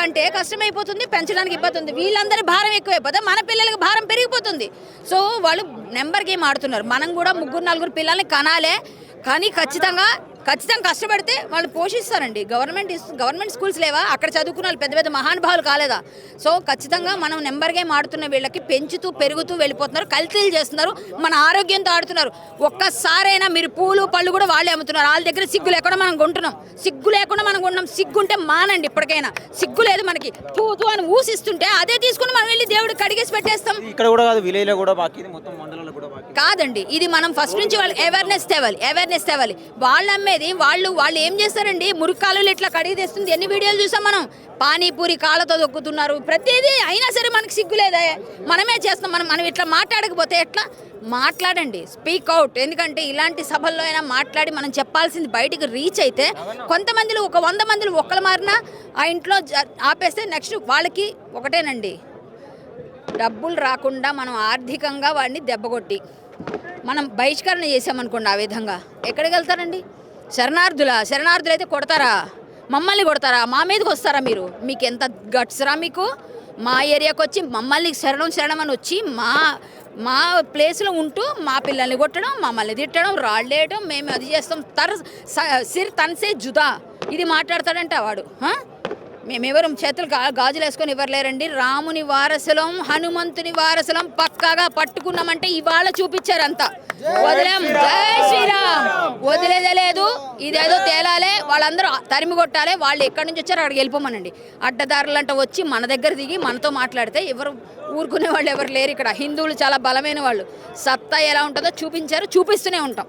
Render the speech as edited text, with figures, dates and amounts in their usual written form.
మనకంటే కష్టమైపోతుంది, పెంచడానికి ఇబ్బంది ఉంది. వీళ్ళందరి భారం ఎక్కువైపోతే మన పిల్లలకి భారం పెరిగిపోతుంది. సో వాళ్ళు నెంబర్ గేమ్ ఆడుతున్నారు. మనం కూడా 3-4 పిల్లల్ని కనాలే, కానీ ఖచ్చితంగా కష్టపడితే వాళ్ళు పోషిస్తారండి. గవర్నమెంట్ స్కూల్స్ లేవా? అక్కడ చదువుకున్న వాళ్ళు పెద్ద పెద్ద మహానుభావులు కాలేదా? సో ఖచ్చితంగా మనం నెంబర్ గేమ్ ఆడుతున్న వీళ్ళకి పెంచుతూ పెరుగుతూ వెళ్ళిపోతున్నారు, కల్తీలు చేస్తున్నారు, మన ఆరోగ్యంతో ఆడుతున్నారు. ఒక్కసారైనా మీరు పూలు పళ్ళు కూడా వాళ్ళే అమ్ముతున్నారు. వాళ్ళ దగ్గర సిగ్గు లేకుండా మనం కొంటున్నాం, సిగ్గుంటే మానండి. ఇప్పటికైనా సిగ్గు లేదు మనకి. పూతూ అని ఊసిస్తుంటే అదే తీసుకుని మనం వెళ్ళి దేవుడికి కడిగేసి పెట్టేస్తాం. ఇక్కడ కూడా కాదు, విలేజ్లో కూడా బాకీ, ఇది మొత్తం మండలంలో కూడా బాకీ కాదండి. ఇది మనం ఫస్ట్ నుంచి వాళ్ళు అవేర్నెస్ తేవాలి. వాళ్ళు అమ్మేది వాళ్ళు ఏం చేస్తారండి? మురికాలు ఇట్లా కడిగి తెస్తుంది. ఎన్ని వీడియోలు చూసాం మనం. పానీపూరి కాళ్ళతో దొక్కుతున్నారు, ప్రతిదీ. అయినా సరే మనకి సిగ్గు లేదా? మనమే చేస్తాం. మనం ఇట్లా మాట్లాడకపోతే ఎట్లా? మాట్లాడండి, స్పీక్ అవుట్. ఎందుకంటే ఇలాంటి సభల్లో అయినా మాట్లాడి మనం చెప్పాల్సింది బయటికి రీచ్ అయితే కొంతమందిలో 100 మందిలో ఒక్కరు మారినా ఆ ఇంట్లో ఆపేస్తే నెక్స్ట్ వాళ్ళకి ఒకటేనండి, డబ్బులు రాకుండా మనం ఆర్థికంగా వాడిని మనం బహిష్కరణ చేసామనుకోండి. ఆ విధంగా ఎక్కడికి వెళ్తారండి? శరణార్థులు అయితే కొడతారా? మమ్మల్ని కొడతారా? మా మీదకి వస్తారా? మీకు ఎంత గట్స్రా? మీకు మా ఏరియాకి వచ్చి మమ్మల్ని శరణం అని వచ్చి మా ప్లేస్లో ఉంటూ మా పిల్లల్ని కొట్టడం, మమ్మల్ని తిట్టడం, రాళ్ళేయడం, మేము అది చేస్తాం. సిర్ తన్సే జుదా ఇది మాట్లాడతాడంట వాడు. మేమెవరు చేతులు గాజులు వేసుకొని ఎవరు లేరండి. రాముని వారసులం, హనుమంతుని వారసులం పక్కాగా పట్టుకున్నామంటే ఇవాళ చూపించారంతా. వదిలేం. జై శ్రీరామ్. వదిలేదే లేదు. ఇదేదో తేలాలే, వాళ్ళందరూ తరిమి కొట్టాలి. వాళ్ళు ఎక్కడి నుంచి వచ్చారో అక్కడికి వెళ్ళిపోమనండి. అడ్డదారులంట వచ్చి మన దగ్గర దిగి మనతో మాట్లాడితే ఎవరు ఊరుకునే వాళ్ళు ఎవరు లేరు ఇక్కడ. హిందువులు చాలా బలమైన వాళ్ళు. సత్తా ఎలా ఉంటుందో చూపించారు, చూపిస్తూనే ఉంటాం.